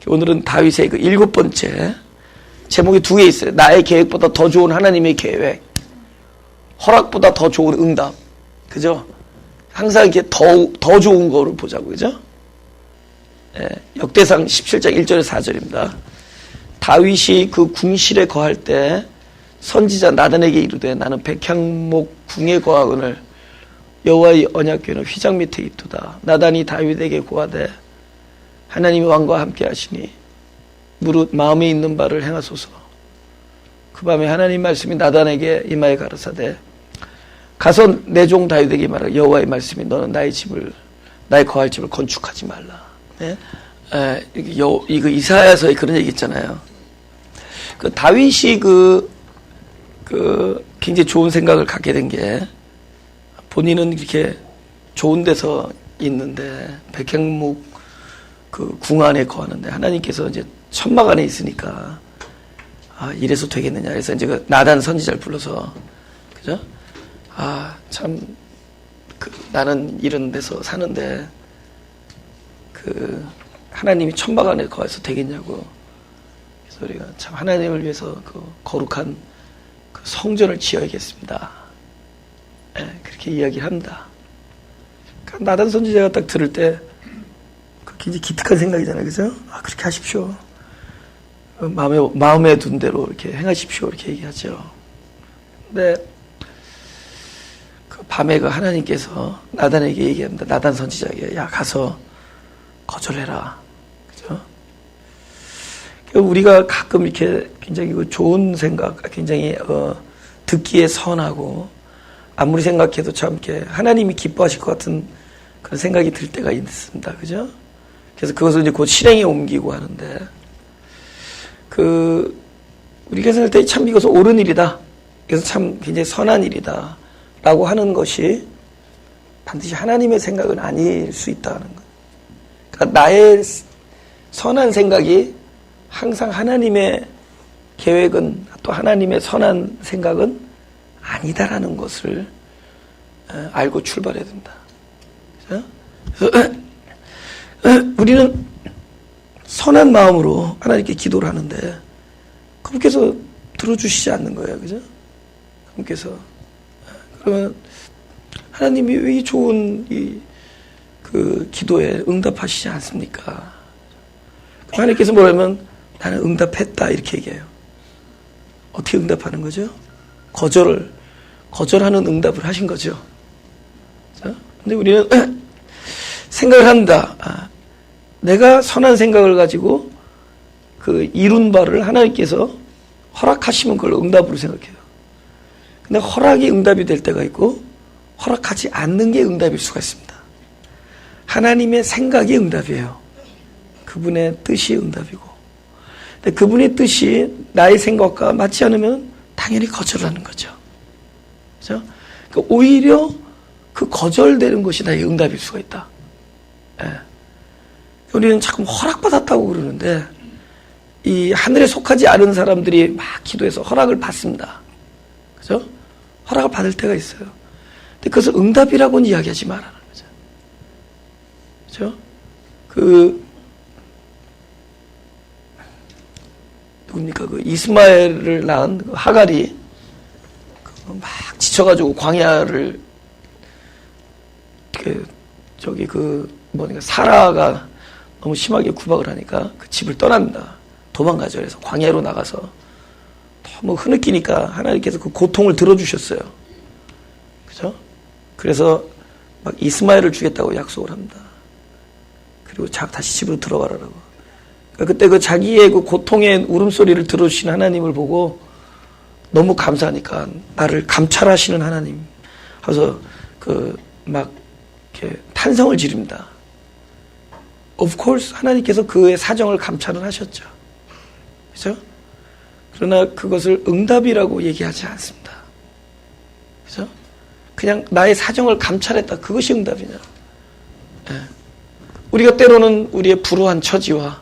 오늘은 다윗의 그 7번째 제목이 2개 있어요. 나의 계획보다 더 좋은 하나님의 계획, 허락보다 더 좋은 응답. 그죠? 항상 이렇게 더 좋은 거를 보자고. 그죠? 예, 역대상 17장 1절에서 4절입니다. 다윗이 그 궁실에 거할 때 선지자 나단에게 이르되 나는 백향목 궁에 거하거늘 여호와의 언약궤는 휘장 밑에 있도다. 나단이 다윗에게 고하되 하나님이 왕과 함께 하시니 무릇 마음에 있는 바를 행하소서. 그 밤에 하나님 말씀이 나단에게 임하여 가라사대 가서 내 종 다윗에게 말하라. 여호와의 말씀이 너는 나의 거할 집을 건축하지 말라. 네? 이거 이사야서에 그런 얘기 있잖아요. 그 다윗이 굉장히 좋은 생각을 갖게 된 게 본인은 이렇게 좋은 데서 있는데 백향목 그 궁 안에 거하는데 하나님께서 이제 천막 안에 있으니까 이래서 되겠느냐. 그래서 이제 그 나단 선지자를 불러서 그죠? 참 나는 이런 데서 사는데 하나님이 천막 안에 거해서 되겠냐고. 그래서 우리가 참 하나님을 위해서 그 거룩한 그 성전을 지어야겠습니다. 네, 그렇게 이야기를 합니다. 그러니까 나단 선지자가 딱 들을 때 굉장히 기특한 생각이잖아요. 그죠? 그렇게 하십시오. 마음에 둔 대로 이렇게 행하십시오. 이렇게 얘기하죠. 근데 그 밤에 그 하나님께서 나단에게 얘기합니다. 나단 선지자에게 야 가서 거절해라. 그죠? 우리가 가끔 이렇게 굉장히 좋은 생각, 굉장히 듣기에 선하고 아무리 생각해도 참 이렇게 하나님이 기뻐하실 것 같은 그런 생각이 들 때가 있습니다. 그죠? 그래서 그것을 이제 곧 실행에 옮기고 하는데 우리가 생각할 때 참 이것은 옳은 일이다. 그래서 참 굉장히 선한 일이다. 라고 하는 것이 반드시 하나님의 생각은 아닐 수 있다는 것. 그러니까 나의 선한 생각이 항상 하나님의 계획은 또 하나님의 선한 생각은 아니다라는 것을 알고 출발해야 된다. 그래서 우리는 선한 마음으로 하나님께 기도를 하는데 그분께서 들어주시지 않는 거예요. 그죠? 그분께서 그러면 하나님이 왜 이 좋은 그 기도에 응답하시지 않습니까? 하나님께서 뭐라면 나는 응답했다 이렇게 얘기해요. 어떻게 응답하는 거죠? 거절하는 응답을 하신 거죠. 근데 우리는 생각을 합니다. 내가 선한 생각을 가지고 그 이룬 바를 하나님께서 허락하시면 그걸 응답으로 생각해요. 근데 허락이 응답이 될 때가 있고 허락하지 않는 게 응답일 수가 있습니다. 하나님의 생각이 응답이에요. 그분의 뜻이 응답이고. 근데 그분의 뜻이 나의 생각과 맞지 않으면 당연히 거절하는 거죠. 그죠? 그러니까 오히려 그 거절되는 것이 나의 응답일 수가 있다. 예. 우리는 자꾸 허락받았다고 그러는데 이 하늘에 속하지 않은 사람들이 막 기도해서 허락을 받습니다. 그죠? 허락을 받을 때가 있어요. 근데 그것을 응답이라고는 이야기하지 말라는 거죠. 그죠? 누굽니까? 이스마엘을 낳은 하갈이 막 지쳐가지고 광야를 사라가 너무 심하게 구박을 하니까 그 집을 떠납니다. 도망가죠. 그래서 광야로 나가서 너무 흐느끼니까 하나님께서 그 고통을 들어주셨어요. 그죠? 그래서 막 이스마엘을 주겠다고 약속을 합니다. 그리고 다시 집으로 들어가라고. 그러니까 그때 자기의 고통의 울음소리를 들어주신 하나님을 보고 너무 감사하니까 나를 감찰하시는 하나님 하면서 막 이렇게 탄성을 지릅니다. Of course 하나님께서 그의 사정을 감찰을 하셨죠. 그죠? 그러나 그것을 응답이라고 얘기하지 않습니다. 그죠? 그냥 나의 사정을 감찰했다. 그것이 응답이냐. 네. 우리가 때로는 우리의 불우한 처지와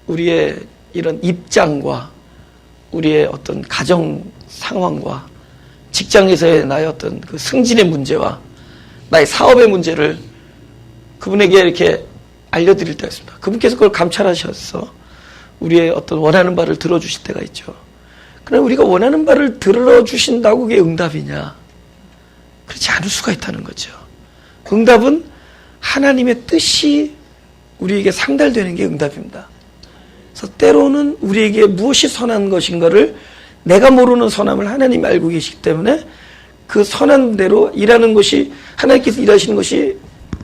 우리의 이런 입장과 우리의 어떤 가정 상황과 직장에서의 나의 어떤 승진의 문제와 나의 사업의 문제를 그분에게 이렇게 알려드릴 때가 있습니다. 그분께서 그걸 감찰하셔서 우리의 어떤 원하는 바를 들어주실 때가 있죠. 그럼 우리가 원하는 바를 들어주신다고 그게 응답이냐? 그렇지 않을 수가 있다는 거죠. 응답은 하나님의 뜻이 우리에게 상달되는 게 응답입니다. 그래서 때로는 우리에게 무엇이 선한 것인가를 내가 모르는 선함을 하나님이 알고 계시기 때문에 그 선한 대로 일하는 것이 하나님께서 일하시는 것이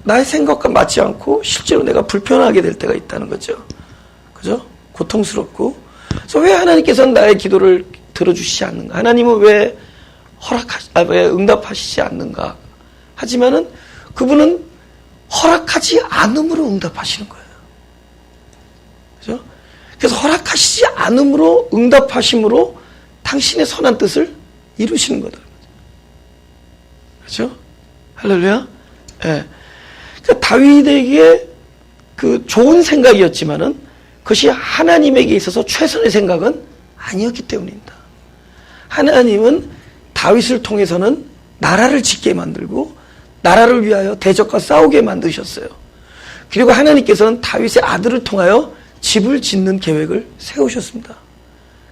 나의 생각과 맞지 않고 실제로 내가 불편하게 될 때가 있다는 거죠. 그죠? 고통스럽고. 그래서 왜 하나님께서는 나의 기도를 들어주시지 않는가? 하나님은 왜 왜 응답하시지 않는가? 하지만은 그분은 허락하지 않음으로 응답하시는 거예요. 그죠? 그래서 허락하시지 않음으로 응답하심으로 당신의 선한 뜻을 이루시는 거다. 그죠? 할렐루야? 예. 네. 그러니까 다윗에게 그 좋은 생각이었지만은 그것이 하나님에게 있어서 최선의 생각은 아니었기 때문입니다. 하나님은 다윗을 통해서는 나라를 짓게 만들고 나라를 위하여 대적과 싸우게 만드셨어요. 그리고 하나님께서는 다윗의 아들을 통하여 집을 짓는 계획을 세우셨습니다.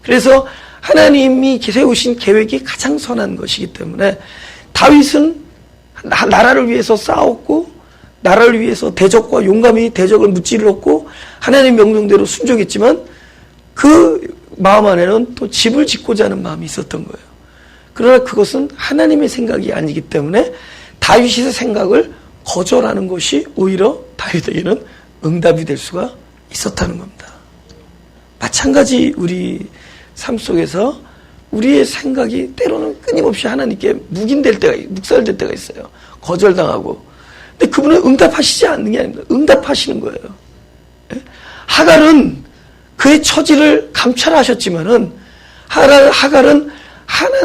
그래서 하나님이 세우신 계획이 가장 선한 것이기 때문에 다윗은 나라를 위해서 싸웠고 나라를 위해서 대적과 용감히 대적을 무찌르었고 하나님의 명령대로 순종했지만 그 마음 안에는 또 집을 짓고자 하는 마음이 있었던 거예요. 그러나 그것은 하나님의 생각이 아니기 때문에 다윗의 생각을 거절하는 것이 오히려 다윗에게는 응답이 될 수가 있었다는 겁니다. 마찬가지 우리 삶 속에서 우리의 생각이 때로는 끊임없이 하나님께 묵살될 때가 있어요. 거절당하고. 근데 그분은 응답하시지 않는 게 아닙니다. 응답하시는 거예요. 하갈은 그의 처지를 감찰하셨지만은 하갈은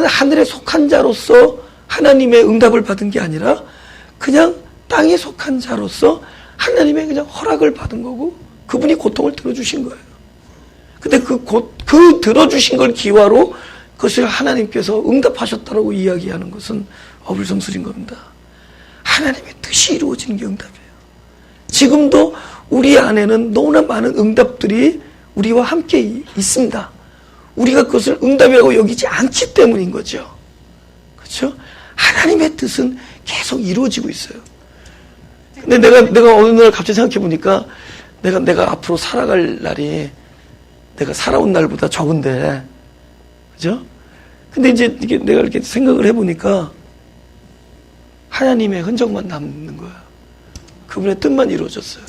하늘에 속한 자로서 하나님의 응답을 받은 게 아니라 그냥 땅에 속한 자로서 하나님의 그냥 허락을 받은 거고 그분이 고통을 들어주신 거예요. 근데 그 들어주신 걸 기화로 그것을 하나님께서 응답하셨다라고 이야기하는 것은 어불성설인 겁니다. 하나님의 뜻이 이루어지는 게 응답이에요. 지금도 우리 안에는 너무나 많은 응답들이 우리와 함께 있습니다. 우리가 그것을 응답이라고 여기지 않기 때문인 거죠. 그렇죠? 하나님의 뜻은 계속 이루어지고 있어요. 근데 내가 어느 날 갑자기 생각해 보니까 내가 앞으로 살아갈 날이 내가 살아온 날보다 적은데, 그죠? 근데 이제 내가 이렇게 생각을 해보니까 하나님의 흔적만 남는 거야. 그분의 뜻만 이루어졌어요.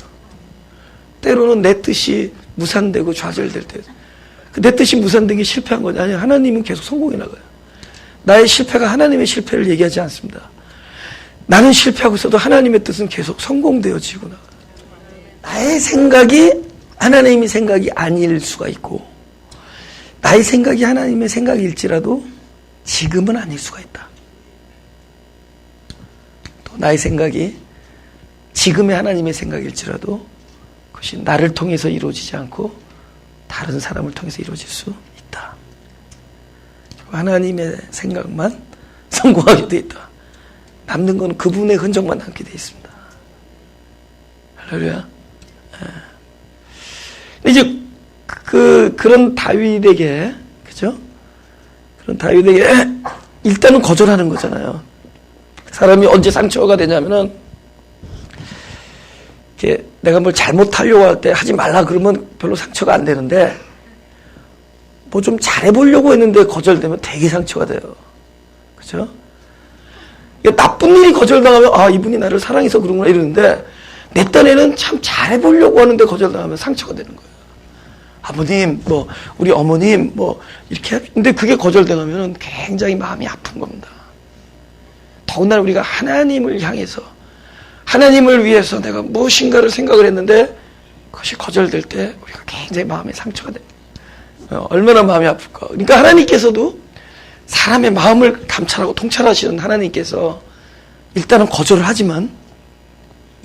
때로는 내 뜻이 무산되고 좌절될 때, 내 뜻이 무산된 게 실패한 거냐? 아니, 하나님은 계속 성공해 나가요. 나의 실패가 하나님의 실패를 얘기하지 않습니다. 나는 실패하고 있어도 하나님의 뜻은 계속 성공되어지고 나가요. 나의 생각이 하나님의 생각이 아닐 수가 있고, 나의 생각이 하나님의 생각일지라도 지금은 아닐 수가 있다. 또 나의 생각이 지금의 하나님의 생각일지라도 그것이 나를 통해서 이루어지지 않고 다른 사람을 통해서 이루어질 수 있다. 하나님의 생각만 성공하게 돼 있다. 남는 건 그분의 흔적만 남게 돼 있습니다. 할렐루야. 이제 그런 다윗에게, 그죠? 그런 다윗에게 일단은 거절하는 거잖아요. 사람이 언제 상처가 되냐면은 이렇게 내가 뭘 잘못하려고 할 때 하지 말라 그러면 별로 상처가 안 되는데 뭐 좀 잘해보려고 했는데 거절되면 되게 상처가 돼요. 그죠? 나쁜 일이 거절당하면 아, 이분이 나를 사랑해서 그런구나 이러는데 내 딴에는 참 잘해보려고 하는데 거절당하면 상처가 되는 거예요. 아버님, 우리 어머님, 이렇게. 근데 그게 거절당하면 굉장히 마음이 아픈 겁니다. 더군다나 우리가 하나님을 향해서, 하나님을 위해서 내가 무엇인가를 생각을 했는데 그것이 거절될 때 우리가 굉장히 마음에 상처가 돼요. 얼마나 마음이 아플까. 그러니까 하나님께서도 사람의 마음을 감찰하고 통찰하시는 하나님께서 일단은 거절을 하지만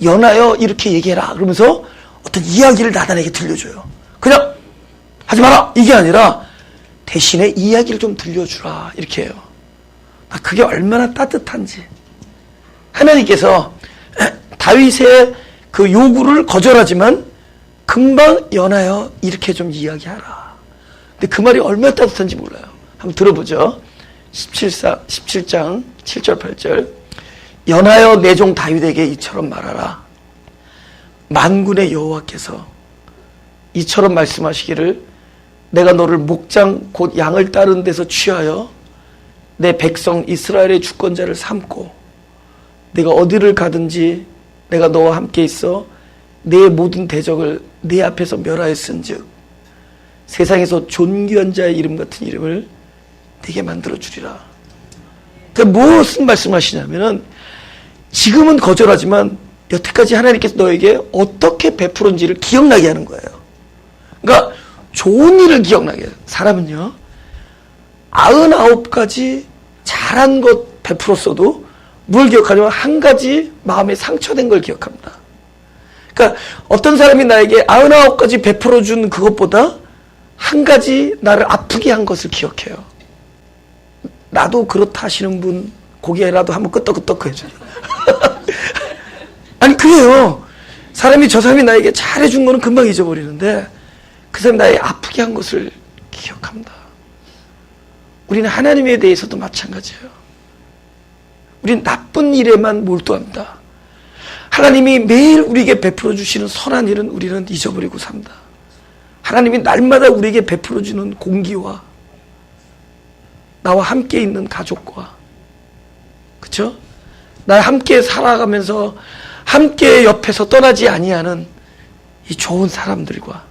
연하여 이렇게 얘기해라 그러면서 어떤 이야기를 나단에게 들려줘요. 그냥 하지 마라 이게 아니라 대신에 이야기를 좀 들려주라 이렇게 해요. 그게 얼마나 따뜻한지. 하나님께서 다윗의 그 요구를 거절하지만 금방 연하여 이렇게 좀 이야기하라. 근데 그 말이 얼마나 따뜻한지 몰라요. 한번 들어보죠. 17장 7절 8절. 연하여 내 종 다윗에게 이처럼 말하라. 만군의 여호와께서 이처럼 말씀하시기를 내가 너를 목장 곧 양을 따르는 데서 취하여 내 백성 이스라엘의 주권자를 삼고 내가 어디를 가든지 내가 너와 함께 있어 내 모든 대적을 네 앞에서 멸하였은즉 세상에서 존귀한 자의 이름 같은 이름을 네게 만들어 주리라. 그러니까 무슨 말씀하시냐면은 지금은 거절하지만 여태까지 하나님께서 너에게 어떻게 베풀었는지를 기억나게 하는 거예요. 그러니까 좋은 일을 기억나게 해요. 사람은요 99가지 잘한 것 베풀었어도 뭘 기억하냐면 한 가지 마음에 상처된 걸 기억합니다. 그러니까 어떤 사람이 나에게 99가지 베풀어준 그것보다 한 가지 나를 아프게 한 것을 기억해요. 나도 그렇다 하시는 분 고개라도 한번 끄떡끄떡 해줘요. 아니 그래요. 사람이 저 사람이 나에게 잘해준 거는 금방 잊어버리는데 그 사람이 나에게 아프게 한 것을 기억합니다. 우리는 하나님에 대해서도 마찬가지예요. 우리는 나쁜 일에만 몰두합니다. 하나님이 매일 우리에게 베풀어 주시는 선한 일은 우리는 잊어버리고 삽니다. 하나님이 날마다 우리에게 베풀어 주는 공기와 나와 함께 있는 가족과 그렇죠? 나와 함께 살아가면서 함께 옆에서 떠나지 아니하는 이 좋은 사람들과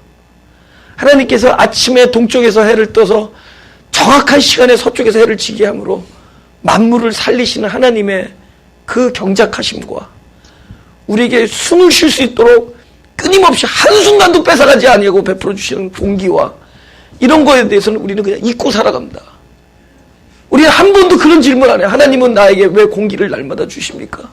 하나님께서 아침에 동쪽에서 해를 떠서 정확한 시간에 서쪽에서 해를 지게 함으로 만물을 살리시는 하나님의 그 경작하심과 우리에게 숨을 쉴 수 있도록 끊임없이 한순간도 뺏어가지 아니하고 베풀어 주시는 공기와 이런 거에 대해서는 우리는 그냥 잊고 살아갑니다. 우리는 한 번도 그런 질문 안 해요. 하나님은 나에게 왜 공기를 날마다 주십니까?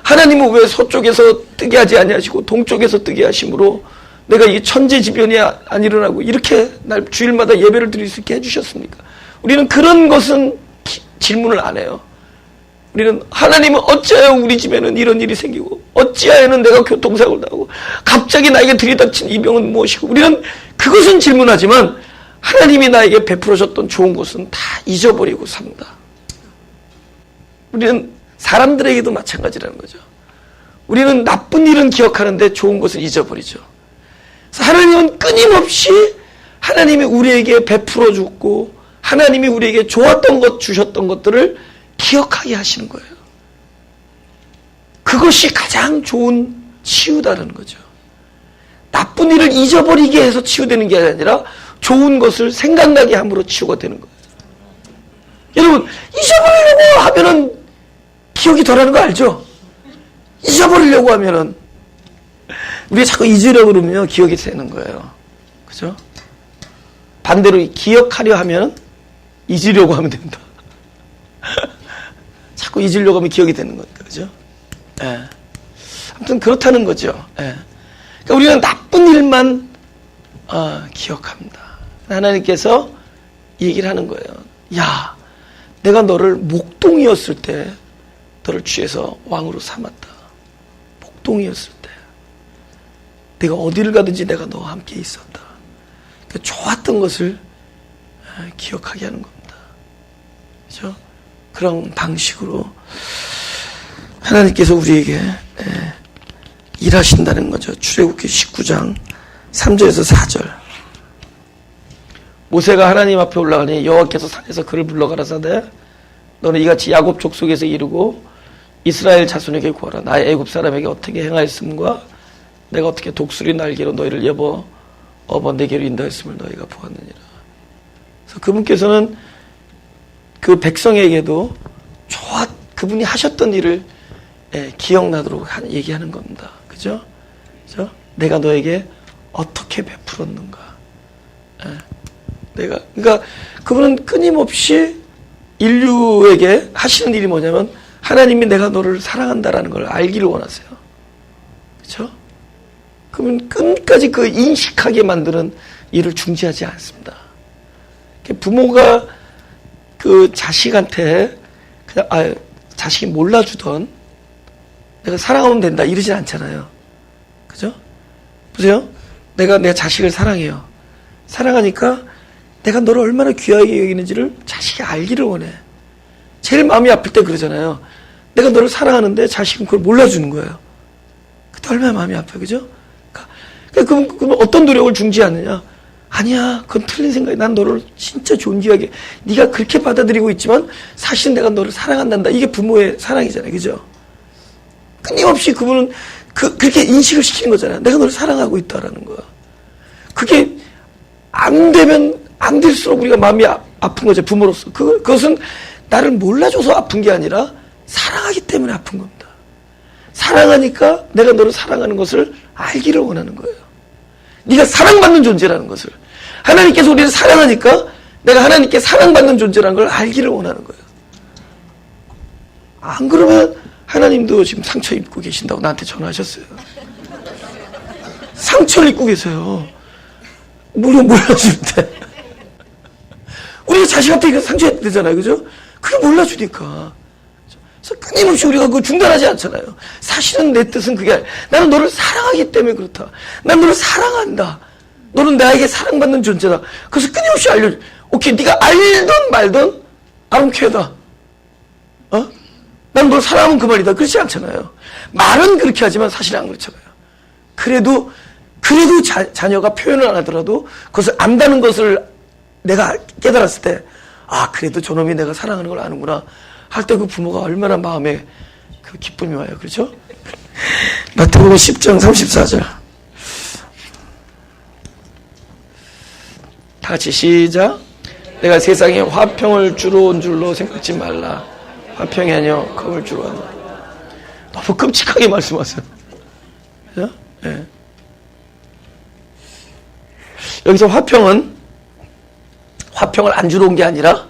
하나님은 왜 서쪽에서 뜨게 하지 아니하시고 동쪽에서 뜨게 하심으로 내가 이 천재지변이 안 일어나고 이렇게 날 주일마다 예배를 드릴 수 있게 해주셨습니까? 우리는 그런 것은 질문을 안 해요. 우리는 하나님은 어찌하여 우리 집에는 이런 일이 생기고 어찌하여는 내가 교통사고를 당하고 갑자기 나에게 들이닥친 이 병은 무엇이고 우리는 그것은 질문하지만 하나님이 나에게 베풀어줬던 좋은 것은 다 잊어버리고 삽니다. 우리는 사람들에게도 마찬가지라는 거죠. 우리는 나쁜 일은 기억하는데 좋은 것은 잊어버리죠. 하나님은 끊임없이 하나님이 우리에게 베풀어 줬고 하나님이 우리에게 좋았던 것 주셨던 것들을 기억하게 하시는 거예요. 그것이 가장 좋은 치유다라는 거죠. 나쁜 일을 잊어버리게 해서 치유되는 게 아니라 좋은 것을 생각나게 함으로 치유가 되는 거예요. 여러분 잊어버리려고 하면은 기억이 덜하는 거 알죠? 잊어버리려고 하면은 우리가 자꾸 잊으려고 그러면 기억이 되는 거예요. 그죠? 반대로 기억하려 하면 잊으려고 하면 된다. 자꾸 잊으려고 하면 기억이 되는 거니까. 그죠? 예. 아무튼 그렇다는 거죠. 예. 그러니까 우리는 나쁜 일만 기억합니다. 하나님께서 얘기를 하는 거예요. 야, 내가 너를 목동이었을 때 너를 취해서 왕으로 삼았다. 목동이었을 때 내가 어디를 가든지 내가 너와 함께 있었다. 그러니까 좋았던 것을 기억하게 하는 겁니다. 그렇죠? 그런 방식으로 하나님께서 우리에게 일하신다는 거죠. 출애굽기 19장 3절에서 4절. 모세가 하나님 앞에 올라가니 여호와께서 산에서 그를 불러가라사대 너는 이같이 야곱 족속에서 이르고 이스라엘 자손에게 구하라. 나의 애굽 사람에게 어떻게 행하였음과 내가 어떻게 독수리 날개로 너희를 업어 내게로 인도했음을 너희가 보았느니라. 그래서 그분께서는 그 백성에게도 그분이 하셨던 일을 기억나도록 얘기하는 겁니다. 그죠? 그죠? 내가 너에게 어떻게 베풀었는가. 그러니까 그분은 끊임없이 인류에게 하시는 일이 뭐냐면 하나님이 내가 너를 사랑한다라는 걸 알기를 원하세요. 그렇죠? 그러면 끝까지 그 인식하게 만드는 일을 중지하지 않습니다. 부모가 그 자식한테 그냥 자식이 몰라주던 내가 사랑하면 된다 이러진 않잖아요. 그죠? 보세요. 내가 내 자식을 사랑해요. 사랑하니까 내가 너를 얼마나 귀하게 여기는지를 자식이 알기를 원해. 제일 마음이 아플 때 그러잖아요. 내가 너를 사랑하는데 자식은 그걸 몰라주는 거예요. 그때 얼마나 마음이 아파요. 그죠? 그럼 어떤 노력을 중지 않느냐? 아니야, 그건 틀린 생각이야. 난 너를 진짜 존귀하게, 네가 그렇게 받아들이고 있지만 사실은 내가 너를 사랑한단다. 이게 부모의 사랑이잖아요. 그죠? 끊임없이 그분은 그렇게 인식을 시키는 거잖아요. 내가 너를 사랑하고 있다라는 거야. 그게 안 되면 안 될수록 우리가 마음이 아픈 거죠. 부모로서. 그것은 나를 몰라줘서 아픈 게 아니라 사랑하기 때문에 아픈 겁니다. 사랑하니까 내가 너를 사랑하는 것을 알기를 원하는 거예요. 네가 사랑받는 존재라는 것을. 하나님께서 우리를 사랑하니까 내가 하나님께 사랑받는 존재라는 걸 알기를 원하는 거예요. 안 그러면 하나님도 지금 상처 입고 계신다고 나한테 전화하셨어요. 상처를 입고 계세요. 몰라주는데. 우리가 자식한테 상처 되잖아요. 그죠? 그게 몰라주니까. 그래서 끊임없이 우리가 그거 중단하지 않잖아요. 사실은 내 뜻은 그게 아니라 나는 너를 사랑하기 때문에 그렇다. 난 너를 사랑한다. 너는 나에게 사랑받는 존재다. 그래서 끊임없이 오케이, 네가 알든 말든 아론케다. 난 널 사랑하면 그 말이다. 그렇지 않잖아요. 말은 그렇게 하지만 사실은 안 그렇잖아요. 그래도 자녀가 표현을 안 하더라도 그것을 안다는 것을 내가 깨달았을 때, 그래도 저놈이 내가 사랑하는 걸 아는구나 할 때 그 부모가 얼마나 마음에 그 기쁨이 와요. 그렇죠? 마태복음 10장 34절. 다 같이 시작. 내가 세상에 화평을 주러 온 줄로 생각지 말라. 화평이 아니요 검을 주러 왔노라. 너무 끔찍하게 말씀하세요. 그죠? 네. 여기서 화평을 안 주러 온 게 아니라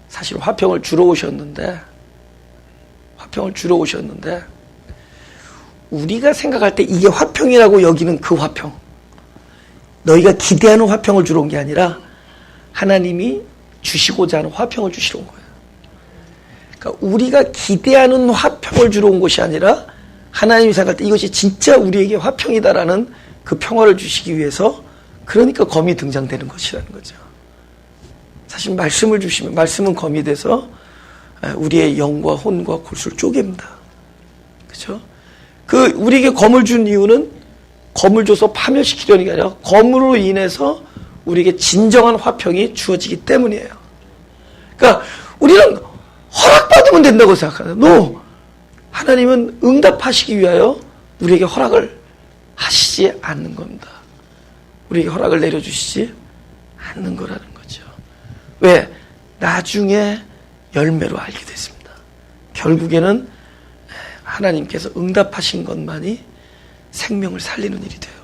사실 화평을 주러 오셨는데 우리가 생각할 때 이게 화평이라고 여기는 그 화평, 너희가 기대하는 화평을 주러 온 게 아니라 하나님이 주시고자 하는 화평을 주시러 온 거예요. 그러니까 우리가 기대하는 화평을 주러 온 것이 아니라 하나님이 생각할 때 이것이 진짜 우리에게 화평이다라는 그 평화를 주시기 위해서, 그러니까 검이 등장되는 것이라는 거죠. 사실 말씀을 주시면 말씀은 검이 돼서 우리의 영과 혼과 골수를 쪼갭니다. 그렇죠? 우리에게 검을 준 이유는 검을 줘서 파멸시키려는 게 아니라 검으로 인해서 우리에게 진정한 화평이 주어지기 때문이에요. 그러니까 우리는 허락받으면 된다고 생각하는. No! 하나님은 응답하시기 위하여 우리에게 허락을 하시지 않는 겁니다. 우리에게 허락을 내려주시지 않는 거라는 거죠. 왜? 나중에 열매로 알게 됐습니다. 결국에는 하나님께서 응답하신 것만이 생명을 살리는 일이 돼요.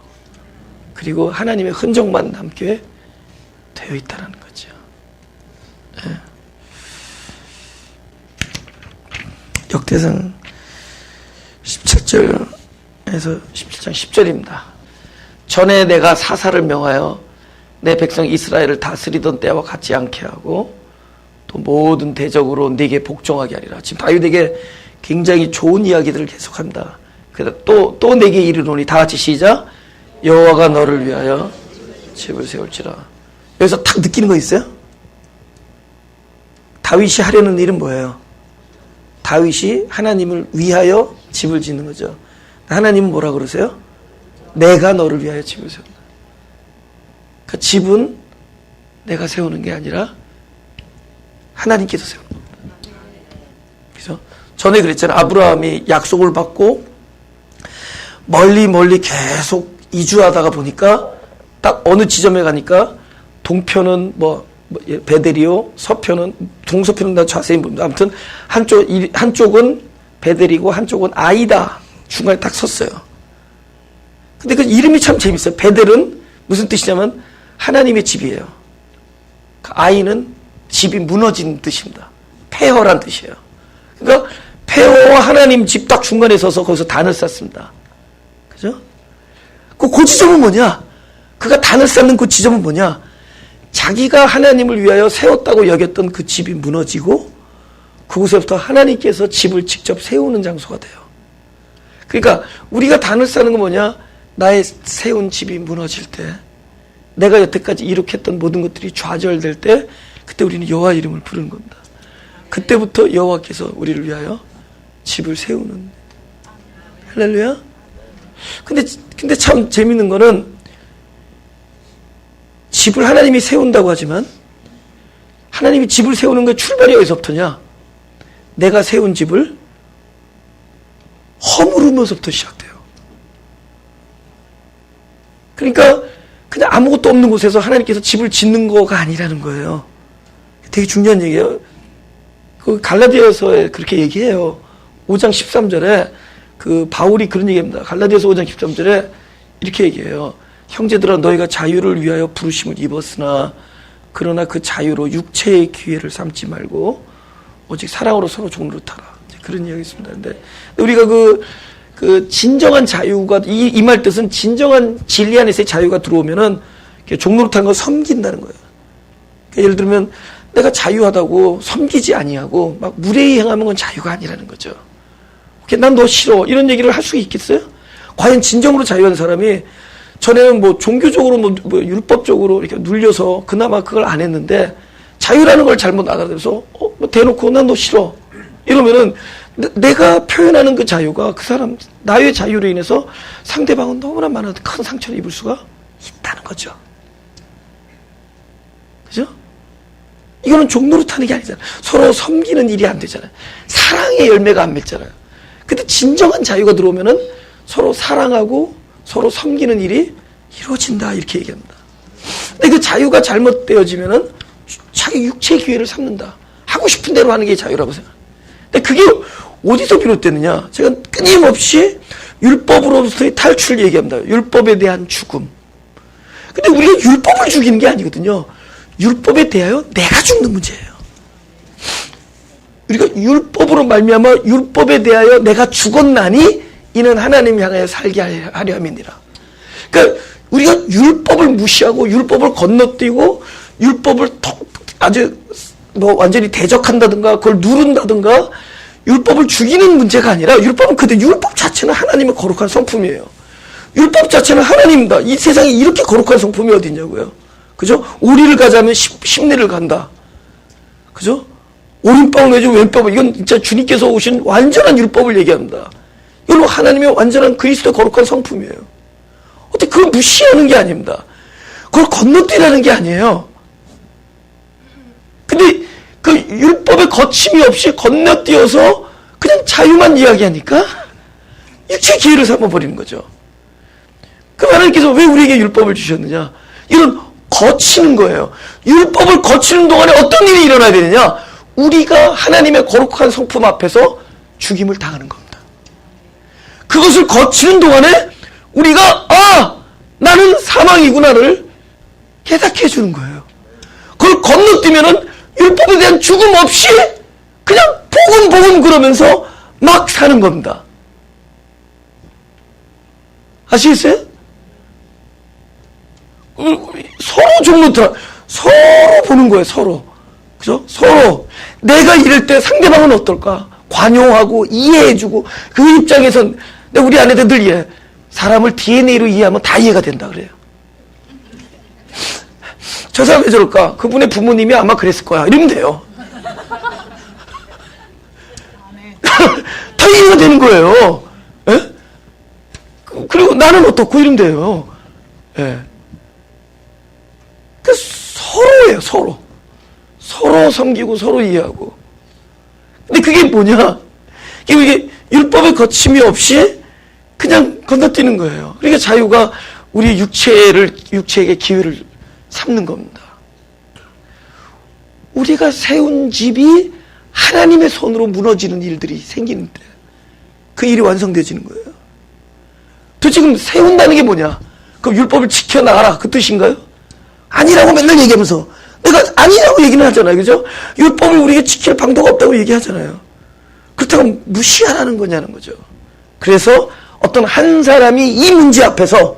그리고 하나님의 흔적만 남게 되어 있다는 거죠. 역대상 17절에서 17장 10절입니다. 전에 내가 사사를 명하여 내 백성 이스라엘을 다스리던 때와 같지 않게 하고 또 모든 대적으로 네게 복종하게 하리라. 지금 다윗에게 굉장히 좋은 이야기들을 계속합니다. 그래서 또 내게 이르노니, 다 같이 시작. 여호와가 너를 위하여 집을 세울지라. 여기서 딱 느끼는 거 있어요? 다윗이 하려는 일은 뭐예요? 다윗이 하나님을 위하여 집을 짓는 거죠. 하나님은 뭐라 그러세요? 내가 너를 위하여 집을 세운다. 그 집은 내가 세우는 게 아니라 하나님께서 세우는 겁니다. 그래서 전에 그랬잖아요. 아브라함이 약속을 받고 멀리 계속 이주하다가 보니까 딱 어느 지점에 가니까 동편은 베델이요, 서편은, 동서편은 나 자세히 모릅니다. 아무튼 한쪽은 베델이고 한쪽은 아이다 중간에 딱 섰어요. 근데 그 이름이 참 재밌어요. 베델은 무슨 뜻이냐면 하나님의 집이에요. 아이는 집이 무너진 뜻입니다. 폐허란 뜻이에요. 그러니까 폐허와 하나님 집 딱 중간에 서서 거기서 단을 쌓습니다. 그죠? 그 지점은 뭐냐? 그가 단을 쌓는 그 지점은 뭐냐? 자기가 하나님을 위하여 세웠다고 여겼던 그 집이 무너지고 그곳에부터 하나님께서 집을 직접 세우는 장소가 돼요. 그러니까 우리가 단을 쌓는 건 뭐냐? 나의 세운 집이 무너질 때, 내가 여태까지 이룩했던 모든 것들이 좌절될 때, 그때 우리는 여호와 이름을 부르는 겁니다. 그때부터 여호와께서 우리를 위하여 집을 세우는. 할렐루야. 근데 참 재밌는 거는, 집을 하나님이 세운다고 하지만 하나님이 집을 세우는 게 출발이 어디서부터냐? 내가 세운 집을 허물으면서부터 시작돼요. 그러니까 그냥 아무것도 없는 곳에서 하나님께서 집을 짓는 거가 아니라는 거예요. 되게 중요한 얘기예요. 그 갈라디아서에 그렇게 얘기해요. 5장 13절에 그 바울이 그런 얘기합니다. 갈라디아서 5장 13절에 이렇게 얘기해요. 형제들아, 너희가 자유를 위하여 부르심을 입었으나 그러나 그 자유로 육체의 기회를 삼지 말고 오직 사랑으로 서로 종노릇하라. 그런 이야기 있습니다. 근데 우리가 그 진정한 자유가, 이 말 뜻은 진정한 진리 안에서의 자유가 들어오면은 종노릇하는 걸 섬긴다는 거예요. 그러니까 예를 들면 내가 자유하다고 섬기지 아니하고 막 무례히 행하는 건 자유가 아니라는 거죠. 난 너 싫어, 이런 얘기를 할 수 있겠어요? 과연 진정으로 자유한 사람이, 전에는 뭐 종교적으로 뭐 율법적으로 이렇게 눌려서 그나마 그걸 안 했는데 자유라는 걸 잘못 알아들어서 뭐 대놓고 난 너 싫어 이러면은 내가 표현하는 그 자유가 그 사람 나의 자유로 인해서 상대방은 너무나 많은 큰 상처를 입을 수가 있다는 거죠. 그죠? 이거는 종노릇하는 게 아니잖아요. 서로 섬기는 일이 안 되잖아요. 사랑의 열매가 안 맺잖아요. 근데 진정한 자유가 들어오면은 서로 사랑하고 서로 섬기는 일이 이루어진다, 이렇게 얘기합니다. 근데 그 자유가 잘못되어지면은 자기 육체의 기회를 삼는다. 하고 싶은 대로 하는 게 자유라고 생각합니다. 근데 그게 어디서 비롯되느냐? 제가 끊임없이 율법으로부터의 탈출 얘기합니다. 율법에 대한 죽음. 근데 우리가 율법을 죽이는 게 아니거든요. 율법에 대하여 내가 죽는 문제예요. 우리가 율법으로 말미암아 율법에 대하여 내가 죽었나니 이는 하나님 향하여 살게 하려 함이니라. 그러니까 우리가 율법을 무시하고 율법을 건너뛰고 율법을 아주 뭐 완전히 대적한다든가 그걸 누른다든가 율법을 죽이는 문제가 아니라, 율법은 율법 자체는 하나님의 거룩한 성품이에요. 율법 자체는 하나님입니다. 이 세상에 이렇게 거룩한 성품이 어디 있냐고요. 그죠? 오리를 가자면 십리를 간다. 그죠? 오른방울 내주고 왼방울, 이건 진짜 주님께서 오신 완전한 율법을 얘기합니다. 이건 하나님의 완전한 그리스도의 거룩한 성품이에요. 어떻게 그걸 무시하는 게 아닙니다. 그걸 건너뛰라는 게 아니에요. 근데 그 율법의 거침이 없이 건너뛰어서 그냥 자유만 이야기하니까 육체의 기회를 삼아버리는 거죠. 그 하나님께서 왜 우리에게 율법을 주셨느냐? 이런 거치는 거예요. 율법을 거치는 동안에 어떤 일이 일어나야 되느냐? 우리가 하나님의 거룩한 성품 앞에서 죽임을 당하는 겁니다. 그것을 거치는 동안에 우리가 나는 사망이구나를 깨닫게 해주는 거예요. 그걸 건너뛰면은 율법에 대한 죽음 없이 그냥 복음 그러면서 막 사는 겁니다. 아시겠어요? 서로 종노릇하라. 서로 보는 거예요. 서로. 그죠? 서로. 내가 이럴 때 상대방은 어떨까? 관용하고 이해해주고, 그 입장에선, 우리 아내들 늘 이해. 사람을 DNA로 이해하면 다 이해가 된다 그래요. 저 사람 왜 저럴까? 그분의 부모님이 아마 그랬을 거야. 이러면 돼요. 다 이해가 되는 거예요. 예? 그리고 나는 어떻고 이러면 돼요. 예. 서로예요, 서로. 서로 섬기고 서로 이해하고. 근데 그게 뭐냐? 이게 율법의 거침이 없이 그냥 건너뛰는 거예요. 그러니까 자유가 우리 육체에게 기회를 삼는 겁니다. 우리가 세운 집이 하나님의 손으로 무너지는 일들이 생기는데 그 일이 완성되어지는 거예요. 도대체 지금 세운다는 게 뭐냐? 그럼 율법을 지켜나가라, 그 뜻인가요? 아니라고 맨날 얘기하면서 내가 아니라고 얘기는 하잖아요. 그죠? 율법을 우리에게 지킬 방도가 없다고 얘기하잖아요. 그렇다고 무시하라는 거냐는 거죠. 그래서 어떤 한 사람이 이 문제 앞에서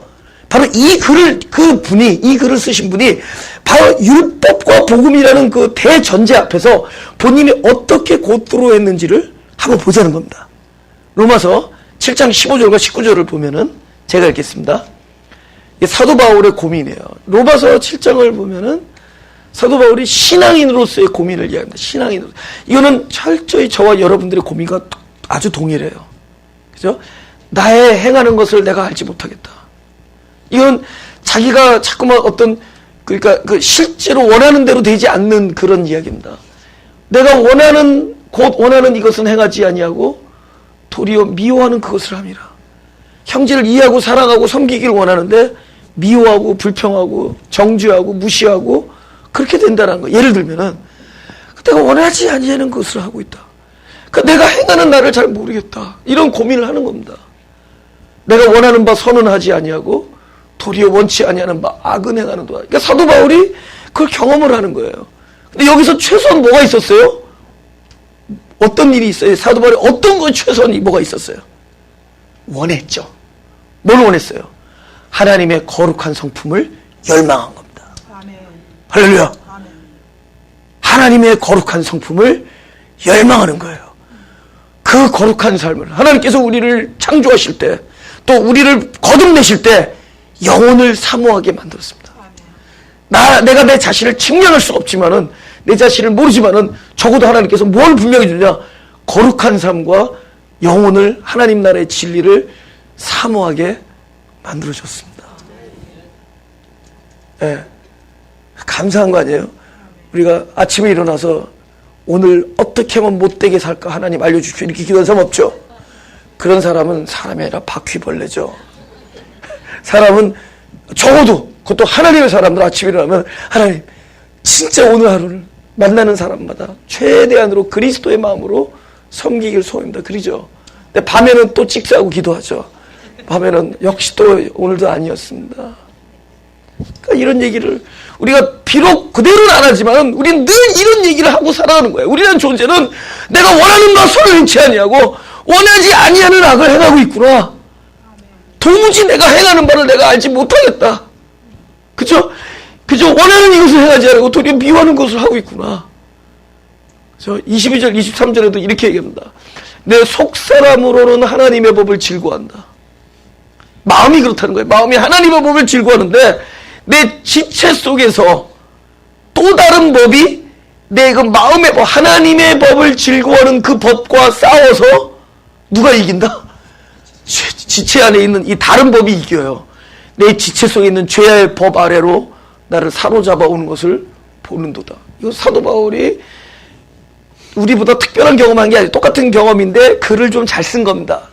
바로 이 글을 쓰신 분이 바로 율법과 복음이라는 그 대전제 앞에서 본인이 어떻게 고투로 했는지를 한번 보자는 겁니다. 로마서 7장 15절과 19절을 보면은 제가 읽겠습니다. 이게 사도 바울의 고민이에요. 로마서 7장을 보면은 사도 바울이 신앙인으로서의 고민을 이야기합니다. 신앙인으로. 이거는 철저히 저와 여러분들의 고민과 아주 동일해요. 그죠? 나의 행하는 것을 내가 알지 못하겠다. 이건 자기가 자꾸만 어떤, 그러니까 그 실제로 원하는 대로 되지 않는 그런 이야기입니다. 내가 곧 원하는 이것은 행하지 아니하고 도리어 미워하는 그것을 함이라. 형제를 이해하고 사랑하고 섬기기를 원하는데 미워하고 불평하고 정죄하고 무시하고 그렇게 된다는 거. 예를 들면은 내가 원하지 아니하는 것을 하고 있다. 그러니까 내가 행하는 나를 잘 모르겠다. 이런 고민을 하는 겁니다. 내가 원하는 바 선언하지 아니하고 도리어 원치 아니하는 바 악은 행하는 도다. 그러니까 사도 바울이 그걸 경험을 하는 거예요. 근데 여기서 최소한 뭐가 있었어요? 어떤 일이 있어요? 사도 바울이 어떤 건 최소한 뭐가 있었어요? 원했죠. 뭘 원했어요? 하나님의 거룩한 성품을 열망한 겁니다. 아멘. 할렐루야. 아멘. 하나님의 거룩한 성품을 열망하는 거예요. 그 거룩한 삶을 하나님께서 우리를 창조하실 때, 또 우리를 거듭내실 때 영혼을 사모하게 만들었습니다. 내가 내 자신을 측량할 수 없지만은, 내 자신을 모르지만은 적어도 하나님께서 뭘 분명히 주냐? 거룩한 삶과 영혼을, 하나님 나라의 진리를 사모하게 만들어줬습니다. 예. 감사한 거 아니에요? 우리가 아침에 일어나서 오늘 어떻게 하면 못되게 살까 하나님 알려주십시오. 이렇게 기도한 사람 없죠? 그런 사람은 사람이 아니라 바퀴벌레죠. 사람은 적어도, 그것도 하나님의 사람들 아침에 일어나면 하나님 진짜 오늘 하루를 만나는 사람마다 최대한으로 그리스도의 마음으로 섬기길 소원입니다. 그러죠? 근데 밤에는 또 찍사하고 기도하죠. 밤에는 역시 또 오늘도 아니었습니다. 그러니까 이런 얘기를 우리가 비록 그대로는 안 하지만 우리는 늘 이런 얘기를 하고 살아가는 거예요. 우리라는 존재는 내가 원하는 바 손을 행치 아니하고 원하지 아니하는 악을 행하고 있구나. 도무지 내가 행하는 바를 내가 알지 못하겠다. 그죠? 원하는 이것을 행하지 않고 도리어 미워하는 것을 하고 있구나. 22절, 23절에도 이렇게 얘기합니다. 내 속사람으로는 하나님의 법을 즐거워한다. 마음이 그렇다는 거예요. 마음이 하나님의 법을 즐거워하는데 내 지체 속에서 또 다른 법이 내 그 마음의 법, 하나님의 법을 즐거워하는 그 법과 싸워서 누가 이긴다? 지체 안에 있는 이 다른 법이 이겨요. 내 지체 속에 있는 죄의 법 아래로 나를 사로잡아 오는 것을 보는도다. 이거 사도 바울이 우리보다 특별한 경험한 게 아니에요. 똑같은 경험인데 글을 좀 잘 쓴 겁니다.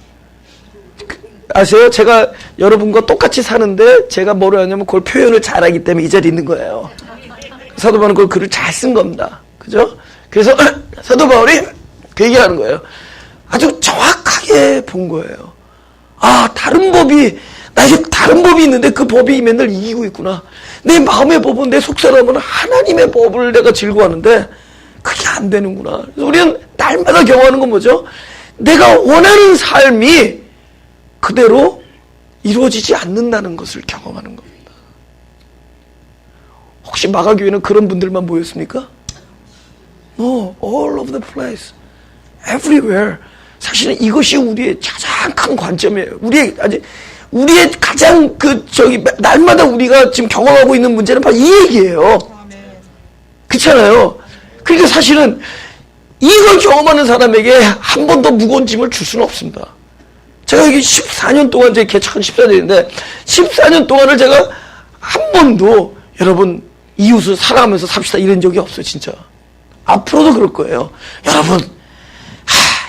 아세요? 제가 여러분과 똑같이 사는데 제가 뭐를 하냐면 그걸 표현을 잘하기 때문에 이 자리에 있는 거예요. 사도 바울은 그 글을 잘 쓴 겁니다. 그죠? 그래서 사도 바울이 그 얘기하는 거예요. 아주 정확하게 본 거예요. 아, 다른 법이, 나에게 다른 법이 있는데 그 법이 맨날 이기고 있구나. 내 마음의 법은, 내 속사람은 하나님의 법을 내가 즐거워하는데 그게 안 되는구나. 그래서 우리는 날마다 경험하는 건 뭐죠? 내가 원하는 삶이 그대로 이루어지지 않는다는 것을 경험하는 겁니다. 혹시 마가교회는 그런 분들만 모였습니까? No, all over the place, everywhere. 사실은 이것이 우리의 가장 큰 관점이에요. 우리의 가장 날마다 우리가 지금 경험하고 있는 문제는 바로 이 얘기예요. 그렇잖아요. 그러니까 사실은 이걸 경험하는 사람에게 한 번 더 무거운 짐을 줄 수는 없습니다. 제가 여기 14년 동안, 제 개척한 14년인데 14년 동안을 제가 한 번도 여러분 이웃을 사랑하면서 삽시다 이런 적이 없어요. 진짜 앞으로도 그럴 거예요. 여러분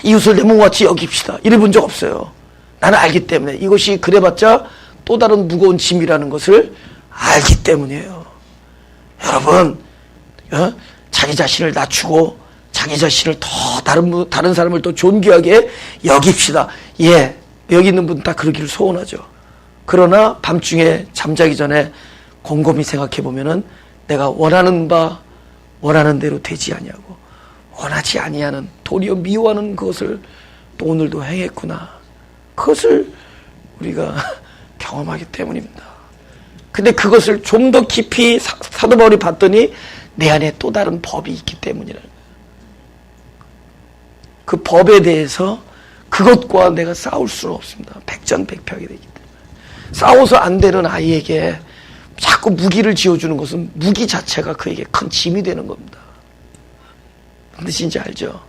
이웃을 내 몸같이 여깁시다 이래본 적 없어요. 나는 알기 때문에, 이것이 그래봤자 또 다른 무거운 짐이라는 것을 알기 때문이에요. 여러분 자기 자신을 낮추고 자기 자신을 더 다른 사람을 더 존귀하게 여깁시다. 예, 여기 있는 분 다 그러기를 소원하죠. 그러나 밤중에 잠자기 전에 곰곰이 생각해 보면은 내가 원하는 바 원하는 대로 되지 아니하고 원하지 아니하는, 도리어 미워하는 그것을 또 오늘도 행했구나. 그것을 우리가 경험하기 때문입니다. 근데 그것을 좀 더 깊이 사도 바울이 봤더니 내 안에 또 다른 법이 있기 때문이라는 거예요. 그 법에 대해서 그것과 내가 싸울 수는 없습니다. 백전백패하게 되기 때문에. 싸워서 안 되는 아이에게 자꾸 무기를 지어주는 것은 무기 자체가 그에게 큰 짐이 되는 겁니다. 무엇인지 알죠?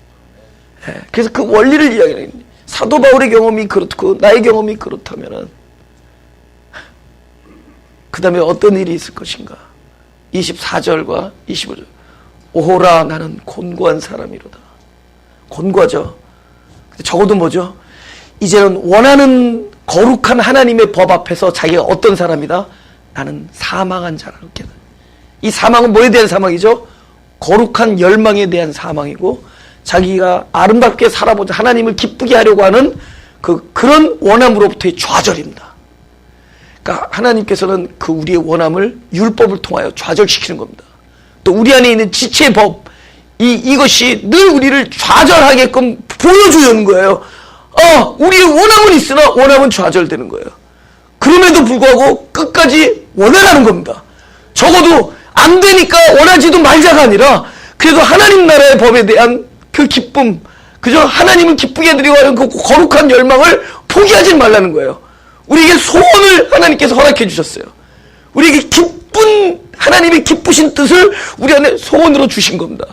예, 그래서 그 원리를 이야기하는 거예요. 사도 바울의 경험이 그렇고 나의 경험이 그렇다면은 그 다음에 어떤 일이 있을 것인가? 24절과 25절. 오호라 나는 곤고한 사람이로다. 곤고하죠. 적어도 뭐죠? 이제는 원하는 거룩한 하나님의 법 앞에서 자기가 어떤 사람이다? 나는 사망한 자라고 깨달아. 이 사망은 뭐에 대한 사망이죠? 거룩한 열망에 대한 사망이고 자기가 아름답게 살아보자 하나님을 기쁘게 하려고 하는 그런 원함으로부터의 좌절입니다. 그러니까 하나님께서는 그 우리의 원함을 율법을 통하여 좌절시키는 겁니다. 또 우리 안에 있는 지체의 법 이것이 늘 우리를 좌절하게끔 보여주는 거예요. 우리의 원함은 있으나 원함은 좌절되는 거예요. 그럼에도 불구하고 끝까지 원하라는 겁니다. 적어도 안 되니까 원하지도 말자가 아니라 그래도 하나님 나라의 법에 대한 그 기쁨, 그저 하나님을 기쁘게 해드리고 하는 그 거룩한 열망을 포기하지 말라는 거예요. 우리에게 소원을 하나님께서 허락해 주셨어요. 우리에게 기쁜 하나님의 기쁘신 뜻을 우리 안에 소원으로 주신 겁니다.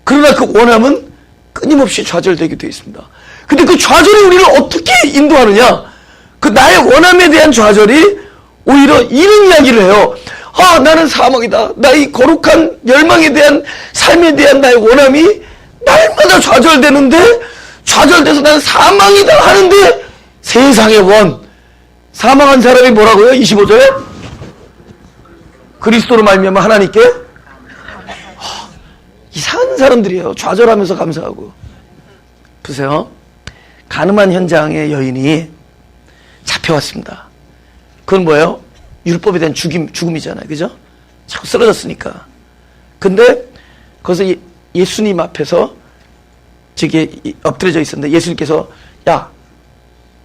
그러나 그 원함은 끊임없이 좌절되게 되어 있습니다. 근데 그 좌절이 우리를 어떻게 인도하느냐? 그 나의 원함에 대한 좌절이 오히려 이런 이야기를 해요. 나는 사망이다. 나의 거룩한 열망에 대한 삶에 대한 나의 원함이 날마다 좌절되는데 좌절돼서 나는 사망이다 하는데 세상의 원 사망한 사람이 뭐라고요? 25절에 그리스도로 말미암아 하나님께 이상한 사람들이에요. 좌절하면서 감사하고. 보세요. 가늠한 현장의 여인이 잡혀왔습니다. 그건 뭐예요? 율법에 대한 죽음이잖아요. 그죠? 자꾸 쓰러졌으니까. 근데 거기서 예수님 앞에서 저기 엎드려져 있었는데 예수님께서 야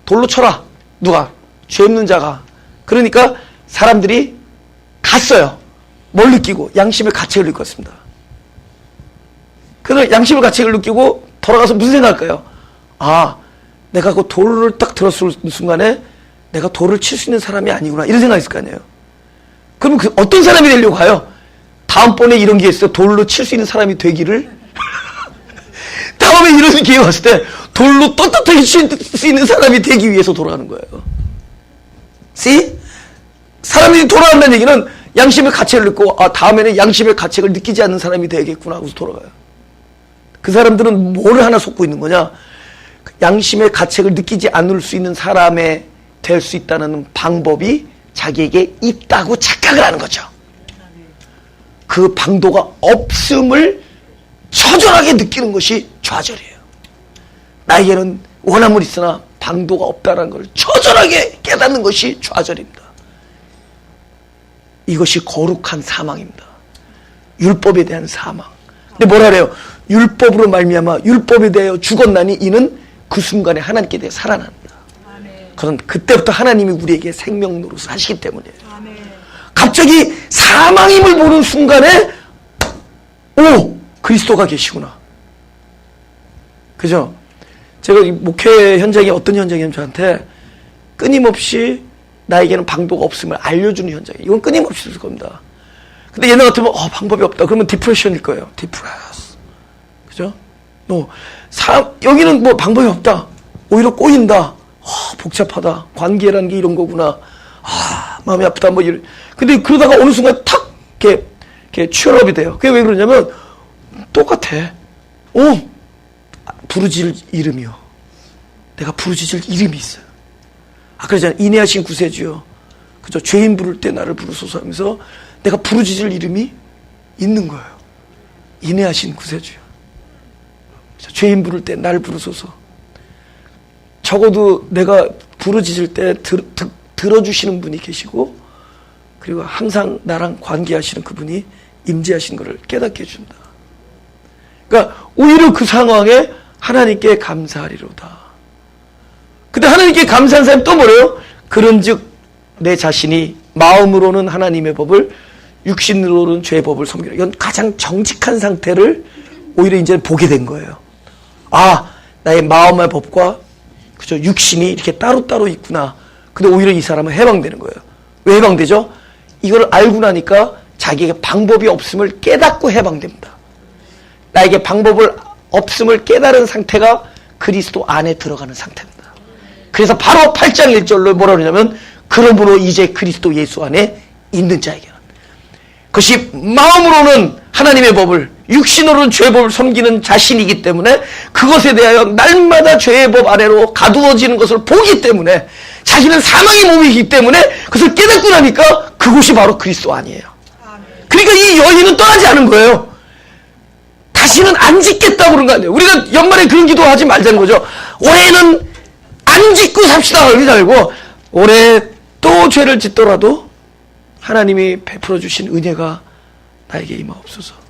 돌로 쳐라. 누가? 죄 없는 자가. 그러니까 사람들이 갔어요. 뭘 느끼고? 양심의 가책을 느꼈습니다. 그래서 양심의 가책을 느끼고 돌아가서 무슨 생각할까요? 내가 그 돌을 딱 들었을 순간에 내가 돌을 칠 수 있는 사람이 아니구나 이런 생각이 있을 거 아니에요. 그러면 어떤 사람이 되려고 가요? 다음번에 이런 기회 있어요. 돌로 칠 수 있는 사람이 되기를 다음에 이런 기회가 왔을 때 돌로 떳떳하게 칠 수 있는 사람이 되기 위해서 돌아가는 거예요. See? 사람이 돌아간다는 얘기는 양심의 가책을 느끼고 다음에는 양심의 가책을 느끼지 않는 사람이 되겠구나 하고서 돌아가요. 그 사람들은 뭘 하나 속고 있는 거냐? 양심의 가책을 느끼지 않을 수 있는 사람에 될 수 있다는 방법이 자기에게 있다고 착각을 하는 거죠. 그 방도가 없음을 처절하게 느끼는 것이 좌절이에요. 나에게는 원함은 있으나 방도가 없다는 걸 처절하게 깨닫는 것이 좌절입니다. 이것이 거룩한 사망입니다. 율법에 대한 사망. 근데 뭐라 그래요? 율법으로 말미암아 율법에 대하여 죽었나니 이는 그 순간에 하나님께 대해 살아난다. 그런 그때부터 하나님이 우리에게 생명 노릇을 하시기 때문이에요. 갑자기 사망임을 보는 순간에 그리스도가 계시구나. 그죠? 제가 목회 현장이 어떤 현장이냐면 저한테 끊임없이 나에게는 방도가 없음을 알려주는 현장이에요. 이건 끊임없이 있을 겁니다. 근데 옛날 같으면 방법이 없다. 그러면 디프레션일 거예요. 디프레스. 그죠? 여기는 뭐 방법이 없다. 오히려 꼬인다. 복잡하다. 관계라는 게 이런 거구나. 마음이 아프다. 뭐 이런. 근데 그러다가 어느 순간 탁 이렇게 취업이 돼요. 그게 왜 그러냐면 똑같아. 부르짖을 이름이요. 내가 부르짖을 이름이 있어요. 그러잖아요. 인내하신 구세주요. 그죠? 죄인 부를 때 나를 부르소서 하면서 내가 부르짖을 이름이 있는 거예요. 인내하신 구세주요. 죄인 부를 때 나를 부르소서. 적어도 내가 부르짖을 때 들어주시는 분이 계시고 그리고 항상 나랑 관계하시는 그분이 임재하신 것을 깨닫게 해준다. 그러니까 오히려 그 상황에 하나님께 감사하리로다. 근데 하나님께 감사한 사람이 또 뭐래요? 그런즉 내 자신이 마음으로는 하나님의 법을 육신으로는 죄의 법을 섬기라. 이건 가장 정직한 상태를 오히려 이제 보게 된 거예요. 나의 마음의 법과 그죠? 육신이 이렇게 따로따로 있구나. 근데 오히려 이 사람은 해방되는 거예요. 왜 해방되죠? 이걸 알고 나니까 자기에게 방법이 없음을 깨닫고 해방됩니다. 나에게 방법을 없음을 깨달은 상태가 그리스도 안에 들어가는 상태입니다. 그래서 바로 8장 1절로 뭐라 그러냐면 그러므로 이제 그리스도 예수 안에 있는 자에게는 그것이 마음으로는 하나님의 법을 육신으로는 죄의 법을 섬기는 자신이기 때문에 그것에 대하여 날마다 죄의 법 아래로 가두어지는 것을 보기 때문에 자기는 사망의 몸이기 때문에 그것을 깨닫고 나니까 그곳이 바로 그리스도 아니에요. 그러니까 이 여인은 떠나지 않은 거예요. 다시는 안 짓겠다고 그런 거 아니에요. 우리가 연말에 그런 기도하지 말자는 거죠. 올해는 안 짓고 삽시다 그러지 말고 올해 또 죄를 짓더라도 하나님이 베풀어 주신 은혜가 나에게 임하옵소서.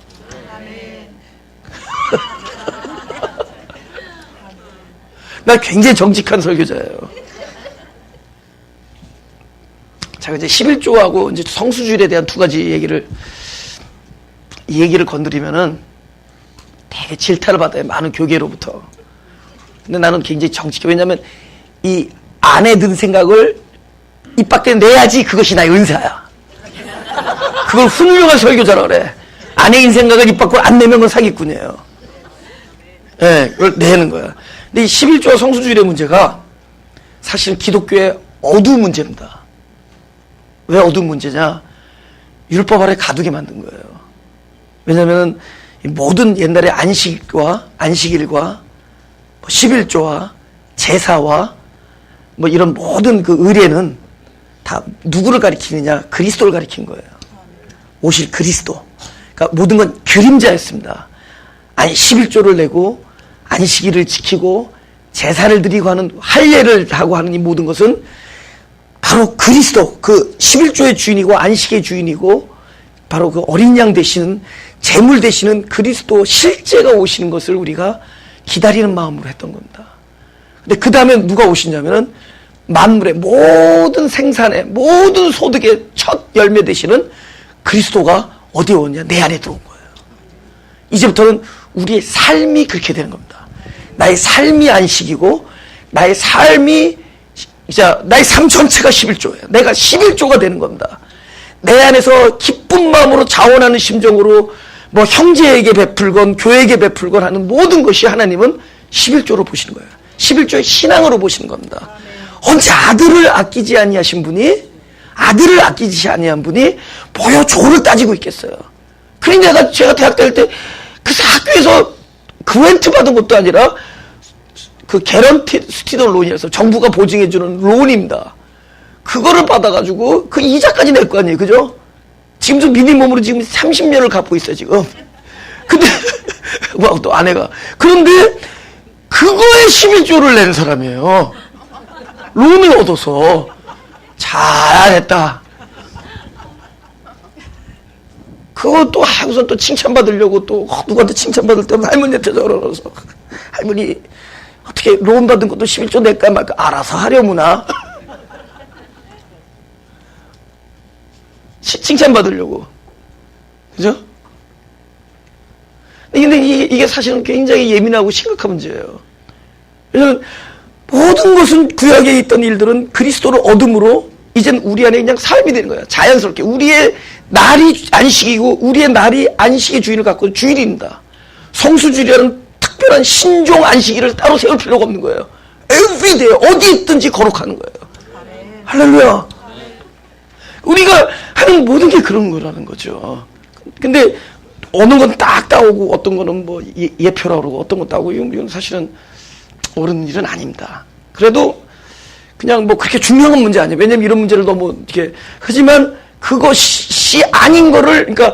나 굉장히 정직한 설교자예요. 자, 이제 11조하고 이제 성수주일에 대한 두 가지 얘기를 건드리면은 되게 질타를 받아요. 많은 교계로부터. 근데 나는 굉장히 정직해. 왜냐면 이 안에 든 생각을 입 밖에 내야지 그것이 나의 은사야. 그걸 훌륭한 설교자라 그래. 안에 인 생각을 입 밖으로 안 내면 그건 사기꾼이에요. 예, 네, 그걸 내는 거야. 근데 이 11조와 성수주일의 문제가 사실은 기독교의 어두운 문제입니다. 왜 어두운 문제냐? 율법 아래 가두게 만든 거예요. 왜냐하면 모든 옛날의 안식일과 11조와 제사와 뭐 이런 모든 그 의례는 다 누구를 가리키느냐? 그리스도를 가리킨 거예요. 오실 그리스도. 그러니까 모든 건 그림자였습니다. 11조를 내고 안식일을 지키고 제사를 드리고 하는 할례를 하고 하는 이 모든 것은 바로 그리스도, 그 11조의 주인이고 안식의 주인이고 바로 그 어린 양 되시는 제물 되시는 그리스도 실제가 오시는 것을 우리가 기다리는 마음으로 했던 겁니다. 근데 그 다음에 누가 오시냐면은 만물의 모든 생산의 모든 소득의 첫 열매 되시는 그리스도가 어디에 오냐? 내 안에 들어온 거예요. 이제부터는 우리의 삶이 그렇게 되는 겁니다. 나의 삶이 안식이고 나의 삶이 나의 삶 전체가 11조예요. 내가 11조가 되는 겁니다. 내 안에서 기쁜 마음으로 자원하는 심정으로 뭐 형제에게 베풀건 교회에게 베풀건 하는 모든 것이 하나님은 11조로 보시는 거예요. 11조의 신앙으로 보시는 겁니다. 언제 아들을 아끼지 아니하신 분이 아들을 아끼지 아니한 분이 보여 조를 따지고 있겠어요. 그러니까 제가 대학 다닐 때 그 학교에서 그랜트 받은 것도 아니라 그 개런티 스튜던 론이라서 정부가 보증해주는 론입니다. 그거를 받아가지고 그 이자까지 낼 거 아니에요. 그죠? 지금도 미니멈으로 지금 30년을 갚고 있어요, 지금. 근데, 와, 또 아내가. 그런데 그거에 11조를 낸 사람이에요. 론을 얻어서. 잘했다. 그거 또 하고서 또 칭찬받으려고 또 누구한테 칭찬받을 때면 할머니한테 저러서 할머니 어떻게 론 받은 것도 11조 낼까 말까 알아서 하려무나. 칭찬받으려고. 그죠? 근데 이게 사실은 굉장히 예민하고 심각한 문제예요. 왜냐면 모든 것은 구약에 있던 일들은 그리스도를 얻음으로 이젠 우리 안에 그냥 삶이 되는 거예요. 자연스럽게. 우리의 날이 안식이고 우리의 날이 안식의 주인을 갖고 주일입니다. 성수주일이라는 특별한 신종 안식일을 따로 세울 필요가 없는 거예요. everyday 어디 있든지 거룩하는 거예요. 할렐루야. 우리가 하는 모든 게 그런 거라는 거죠. 근데 어느 건 딱 따오고 어떤 거는 뭐 예표라고 그러고 어떤 건 따오고 이건 사실은 옳은 일은 아닙니다. 그래도 그냥 뭐 그렇게 중요한 문제 아니에요. 왜냐면 이런 문제를 너무 이렇게 하지만 그것이 아닌 거를 그러니까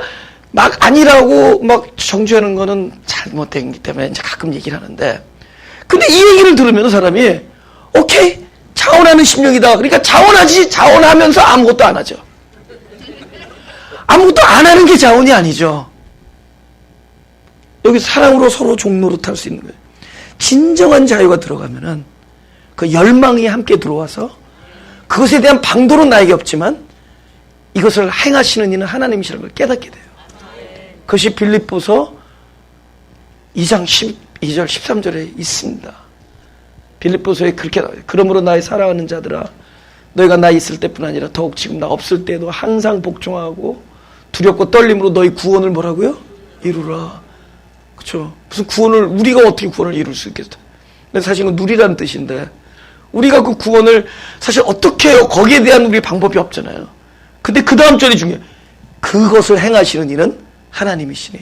막 아니라고 막 정죄하는 거는 잘못된 기 때문에 이제 가끔 얘기를 하는데 근데 이 얘기를 들으면 사람이 오케이 자원하는 심령이다. 그러니까 자원하지 자원하면서 아무것도 안 하죠. 아무것도 안 하는 게 자원이 아니죠. 여기 사랑으로 서로 종노릇 할 수 있는 거예요. 진정한 자유가 들어가면은 그 열망이 함께 들어와서 그것에 대한 방도는 나에게 없지만 이것을 행하시는 이는 하나님이시라는 걸 깨닫게 돼요. 그것이 빌립보서 2장 12절 13절에 있습니다. 빌립보서에 그렇게 나와요. 그러므로 나의 사랑하는 자들아 너희가 나 있을 때뿐 아니라 더욱 지금 나 없을 때도 항상 복종하고 두렵고 떨림으로 너희 구원을 뭐라고요? 이루라. 그렇죠? 무슨 구원을 우리가 어떻게 구원을 이룰 수 있겠어? 근데 사실 이건 누리라는 뜻인데 우리가 그 구원을 사실 어떻게 해요? 거기에 대한 우리 방법이 없잖아요. 근데 그 다음 절이 중요해요. 그것을 행하시는 이는 하나님이시니.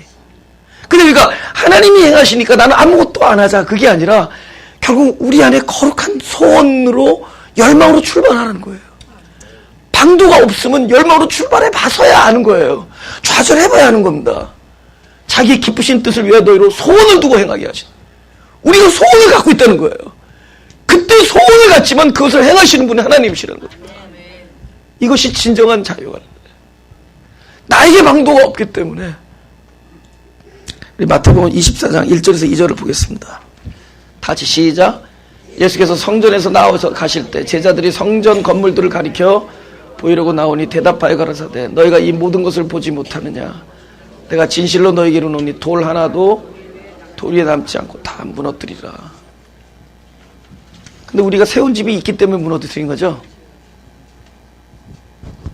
근데 우리가 하나님이 행하시니까 나는 아무것도 안 하자 그게 아니라 결국 우리 안에 거룩한 소원으로 열망으로 출발하는 거예요. 방도가 없으면 열망으로 출발해 봐서야 아는 거예요. 좌절해봐야 하는 겁니다. 자기의 기쁘신 뜻을 위하여 너희로 소원을 두고 행하게 하시는. 우리가 소원을 갖고 있다는 거예요. 그때 소원을 갖지만 그것을 행하시는 분이 하나님이시라는 거죠. 이것이 진정한 자유가. 나에게 방도가 없기 때문에. 우리 마태복음 24장 1절에서 2절을 보겠습니다. 다시 시작. 예수께서 성전에서 나와서 가실 때 제자들이 성전 건물들을 가리켜 보이려고 나오니 대답하여 가라사대 너희가 이 모든 것을 보지 못하느냐. 내가 진실로 너희에게 이르노니 돌 하나도 돌 위에 남지 않고 다 무너뜨리라. 근데 우리가 세운 집이 있기 때문에 무너뜨린 거죠.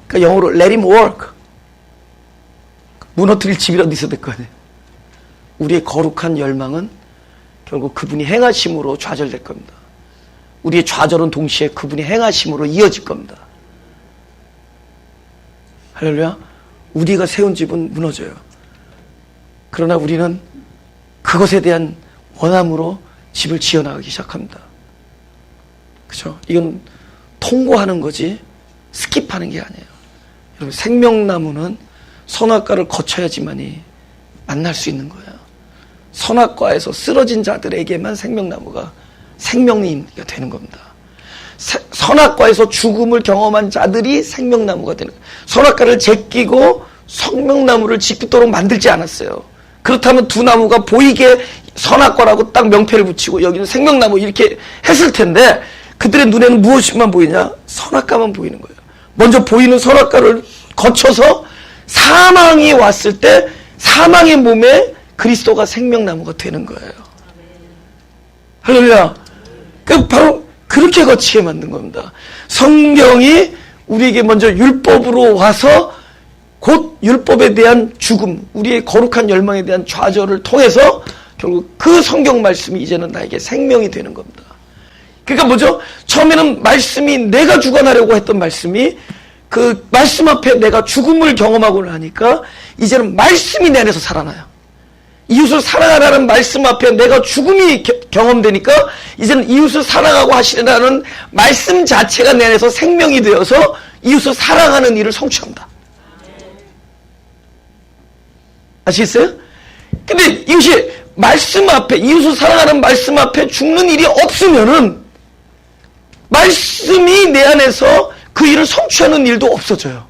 그러니까 영어로 let him work. 무너뜨릴 집이라도 있어야 될 거 아니에요. 우리의 거룩한 열망은 결국 그분이 행하심으로 좌절될 겁니다. 우리의 좌절은 동시에 그분이 행하심으로 이어질 겁니다. 할렐루야. 우리가 세운 집은 무너져요. 그러나 우리는 그것에 대한 원함으로 집을 지어나가기 시작합니다. 그죠? 이건 통과하는 거지 스킵하는 게 아니에요. 여러분 생명나무는 선악과를 거쳐야지만이 만날 수 있는 거예요. 선악과에서 쓰러진 자들에게만 생명나무가 생명이가 되는 겁니다. 선악과에서 죽음을 경험한 자들이 생명나무가 되는 거예요. 선악과를 제끼고 생명나무를 짓도록 만들지 않았어요. 그렇다면 두 나무가 보이게 선악과라고 딱 명패를 붙이고 여기는 생명나무 이렇게 했을 텐데 그들의 눈에는 무엇만 보이냐? 선악과만 보이는 거예요. 먼저 보이는 선악과를 거쳐서 사망이 왔을 때 사망의 몸에 그리스도가 생명나무가 되는 거예요. 할렐루야. 바로 그렇게 거치게 만든 겁니다. 성경이 우리에게 먼저 율법으로 와서 곧 율법에 대한 죽음, 우리의 거룩한 열망에 대한 좌절을 통해서 결국 그 성경 말씀이 이제는 나에게 생명이 되는 겁니다. 그러니까 뭐죠? 처음에는 말씀이 내가 주관하려고 했던 말씀이 그 말씀 앞에 내가 죽음을 경험하고 나니까 이제는 말씀이 내 안에서 살아나요. 이웃을 사랑하라는 말씀 앞에 내가 죽음이 경험되니까 이제는 이웃을 사랑하고 하시라는 말씀 자체가 내 안에서 생명이 되어서 이웃을 사랑하는 일을 성취합니다. 아시겠어요? 근데 이것이 말씀 앞에 이웃을 사랑하는 말씀 앞에 죽는 일이 없으면은 말씀이 내 안에서 그 일을 성취하는 일도 없어져요.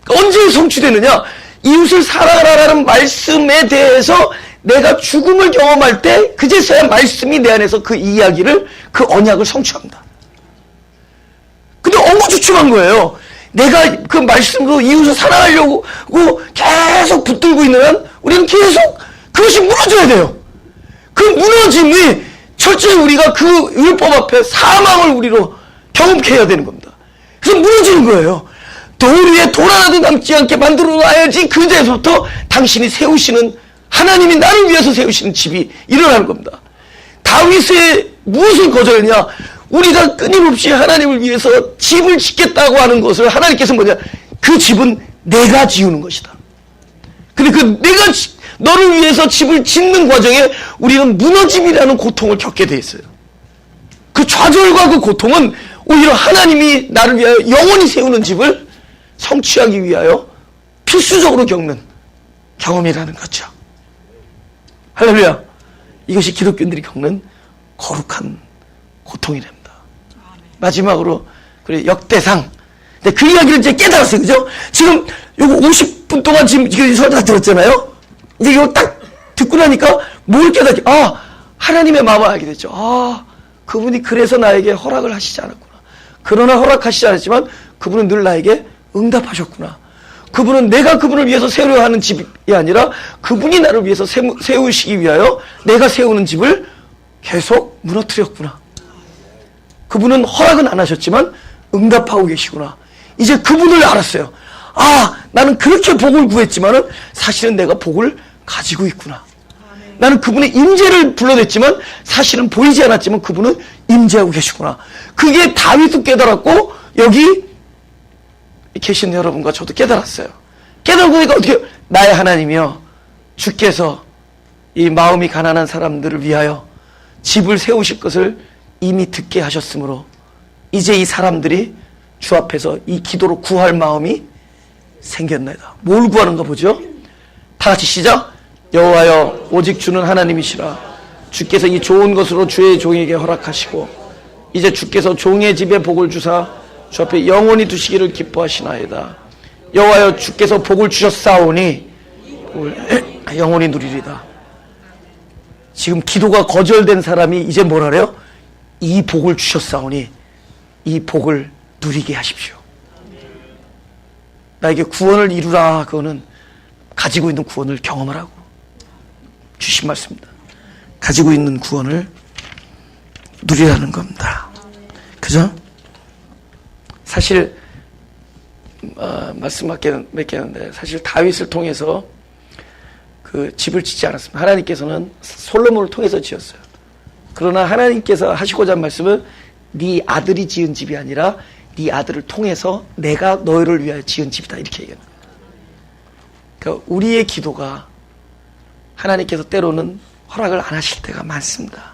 언제 성취되느냐? 이웃을 사랑하라는 말씀에 대해서 내가 죽음을 경험할 때 그제서야 말씀이 내 안에서 그 이야기를 그 언약을 성취합니다. 근데 엉거주춤한 거예요. 내가 그 말씀으로 이웃을 사랑하려고 계속 붙들고 있는 한 우리는 계속 그것이 무너져야 돼요. 그 무너짐이 철저히 우리가 그 율법 앞에 사망을 우리로 경험케 해야 되는 겁니다. 그래서 무너지는 거예요. 돌 위에 돌 하나도 남지 않게 만들어 놔야지 그제서부터 당신이 세우시는 하나님이 나를 위해서 세우시는 집이 일어나는 겁니다. 다윗의 무엇을 거절했냐? 우리가 끊임없이 하나님을 위해서 집을 짓겠다고 하는 것을 하나님께서 뭐냐? 그 집은 내가 지우는 것이다. 근데 그 내가 너를 위해서 집을 짓는 과정에 우리는 무너짐이라는 고통을 겪게 돼 있어요. 그 좌절과 그 고통은 오히려 하나님이 나를 위하여 영원히 세우는 집을 성취하기 위하여 필수적으로 겪는 경험이라는 거죠. 할렐루야. 이것이 기독교인들이 겪는 거룩한 고통이 됩니다. 마지막으로 그래 역대상. 근데 그 이야기를 이제 깨달았어요. 그죠? 지금 요거 50분 동안 지금 이 설명 다 들었잖아요. 이제 이거 딱 듣고 나니까 뭘 깨닫게? 아, 하나님의 마음을 알게 됐죠. 아, 그분이 그래서 나에게 허락을 하시지 않았구나. 그러나 허락하시지 않았지만 그분은 늘 나에게 응답하셨구나. 그분은 내가 그분을 위해서 세우려 하는 집이 아니라 그분이 나를 위해서 세우시기 위하여 내가 세우는 집을 계속 무너뜨렸구나. 그분은 허락은 안 하셨지만 응답하고 계시구나. 이제 그분을 알았어요. 아, 나는 그렇게 복을 구했지만은 사실은 내가 복을 가지고 있구나. 나는 그분의 임재를 불러댔지만 사실은 보이지 않았지만 그분은 임재하고 계시구나. 그게 다윗도 깨달았고 여기 계신 여러분과 저도 깨달았어요. 깨달고 보니까 어떻게 나의 하나님이여, 주께서 이 마음이 가난한 사람들을 위하여 집을 세우실 것을 이미 듣게 하셨으므로 이제 이 사람들이 주 앞에서 이 기도로 구할 마음이 생겼나이다. 뭘 구하는가 보죠? 다 같이 시작. 여호와여, 오직 주는 하나님이시라. 주께서 이 좋은 것으로 주의 종에게 허락하시고 이제 주께서 종의 집에 복을 주사 주 앞에 영원히 두시기를 기뻐하시나이다. 여호와여, 주께서 복을 주셨사오니 복을 영원히 누리리다. 지금 기도가 거절된 사람이 이제 뭐라래요? 이 복을 주셨사오니 이 복을 누리게 하십시오. 나에게 구원을 이루라. 그거는 가지고 있는 구원을 경험하라고 주신 말씀입니다. 가지고 있는 구원을 누리라는 겁니다. 그죠? 사실 말씀 몇 개 하는데 사실 다윗을 통해서 그 집을 짓지 않았습니다. 하나님께서는 솔로몬을 통해서 지었어요. 그러나 하나님께서 하시고자 한 말씀은 네 아들이 지은 집이 아니라 네 아들을 통해서 내가 너희를 위하여 지은 집이다, 이렇게 얘기하는 거예요. 그러니까 우리의 기도가 하나님께서 때로는 허락을 안 하실 때가 많습니다.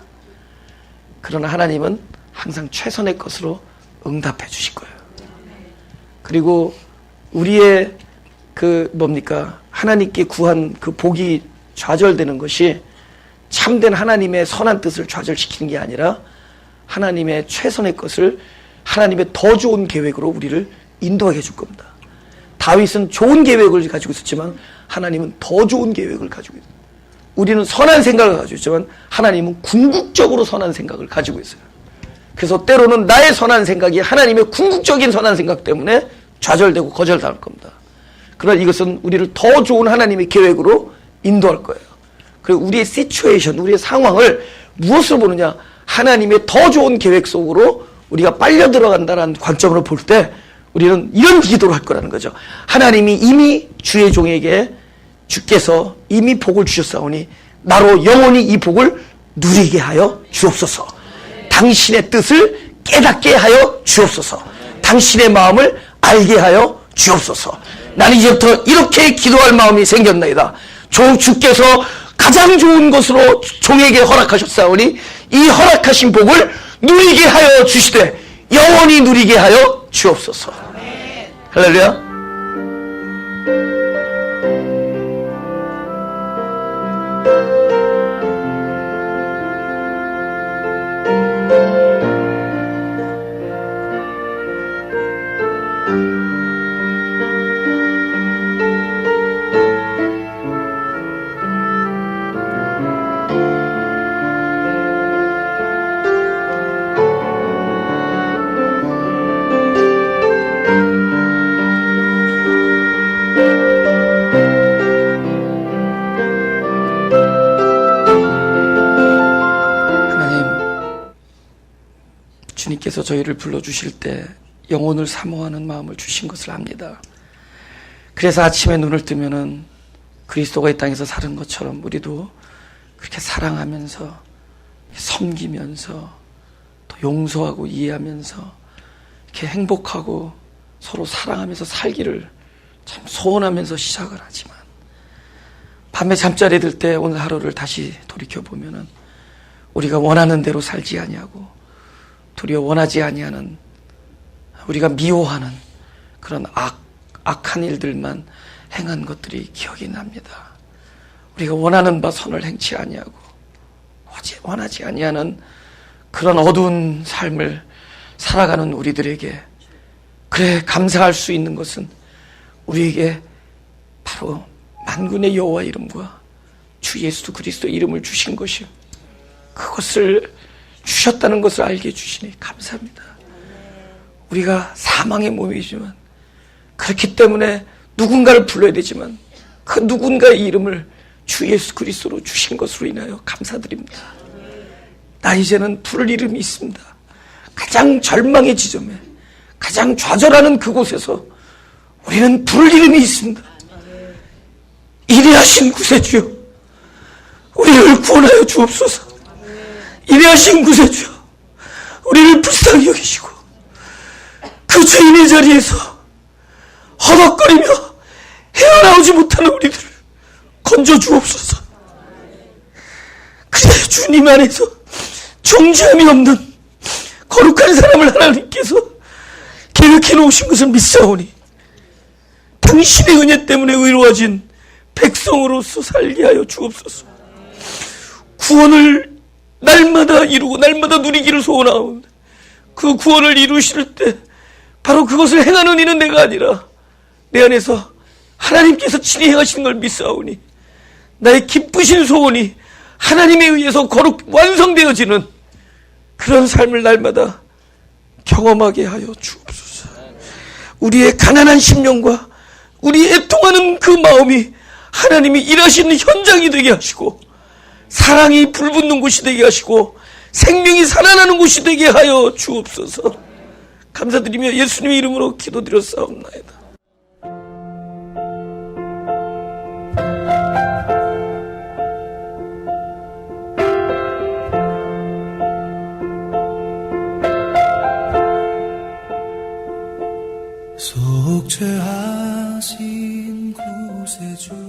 그러나 하나님은 항상 최선의 것으로 응답해 주실 거예요. 그리고 우리의 하나님께 구한 그 복이 좌절되는 것이 참된 하나님의 선한 뜻을 좌절시키는 게 아니라 하나님의 최선의 것을 하나님의 더 좋은 계획으로 우리를 인도하게 해줄 겁니다. 다윗은 좋은 계획을 가지고 있었지만 하나님은 더 좋은 계획을 가지고 있어요. 우리는 선한 생각을 가지고 있지만 하나님은 궁극적으로 선한 생각을 가지고 있어요. 그래서 때로는 나의 선한 생각이 하나님의 궁극적인 선한 생각 때문에 좌절되고 거절당할 겁니다. 그러나 이것은 우리를 더 좋은 하나님의 계획으로 인도할 거예요. 그리고 우리의 시츄에이션, 우리의 상황을 무엇으로 보느냐? 하나님의 더 좋은 계획 속으로 우리가 빨려 들어간다는 관점으로 볼 때 우리는 이런 기도를 할 거라는 거죠. 하나님이 이미 주의 종에게 주께서 이미 복을 주셨사오니 나로 영원히 이 복을 누리게 하여 주옵소서. 당신의 뜻을 깨닫게 하여 주옵소서. 당신의 마음을 알게 하여 주옵소서. 나는 이제부터 이렇게 기도할 마음이 생겼나이다. 주께서 가장 좋은 것으로 종에게 허락하셨사오니 이 허락하신 복을 누리게 하여 주시되 영원히 누리게 하여 주옵소서. 할렐루야. 주님께서 저희를 불러주실 때 영혼을 사모하는 마음을 주신 것을 압니다. 그래서 아침에 눈을 뜨면은 그리스도가 이 땅에서 사는 것처럼 우리도 그렇게 사랑하면서 섬기면서 또 용서하고 이해하면서 이렇게 행복하고 서로 사랑하면서 살기를 참 소원하면서 시작을 하지만 밤에 잠자리 들 때 오늘 하루를 다시 돌이켜보면은 우리가 원하는 대로 살지 아니하고 도리어 원하지 아니하는, 우리가 미워하는 그런 악한 일들만 행한 것들이 기억이 납니다. 우리가 원하는 바 선을 행치 아니하고 원하지 아니하는 그런 어두운 삶을 살아가는 우리들에게, 그래 감사할 수 있는 것은 우리에게 바로 만군의 여호와 이름과 주 예수 그리스도 이름을 주신 것이요, 그것을 주셨다는 것을 알게 해주시니 감사합니다. 우리가 사망의 몸이지만 그렇기 때문에 누군가를 불러야 되지만 그 누군가의 이름을 주 예수 그리스도로 주신 것으로 인하여 감사드립니다. 나 이제는 부를 이름이 있습니다. 가장 절망의 지점에, 가장 좌절하는 그곳에서 우리는 부를 이름이 있습니다. 인내하신 구세주여, 우리를 구원하여 주옵소서. 인내하신 구세주여, 우리를 불쌍히 여기시고 그 죄인의 자리에서 허덕거리며 헤어나오지 못하는 우리들을 건져 주옵소서. 그래 주님 안에서 정죄함이 없는 거룩한 사람을 하나님께서 계획해 놓으신 것을 믿사오니 당신의 은혜 때문에 의로워진 백성으로서 살게 하여 주옵소서. 구원을 날마다 이루고 날마다 누리기를 소원하옵니다. 그 구원을 이루실 때 바로 그것을 행하는 이는 내가 아니라 내 안에서 하나님께서 친히 행하시는 걸 믿사오니 나의 기쁘신 소원이 하나님에 의해서 거룩 완성되어지는 그런 삶을 날마다 경험하게 하여 주옵소서. 우리의 가난한 심령과 우리 애통하는 그 마음이 하나님이 일하시는 현장이 되게 하시고 사랑이 불붙는 곳이 되게 하시고 생명이 살아나는 곳이 되게 하여 주옵소서. 감사드리며 예수님의 이름으로 기도드렸사옵나이다. 속죄하신 구세주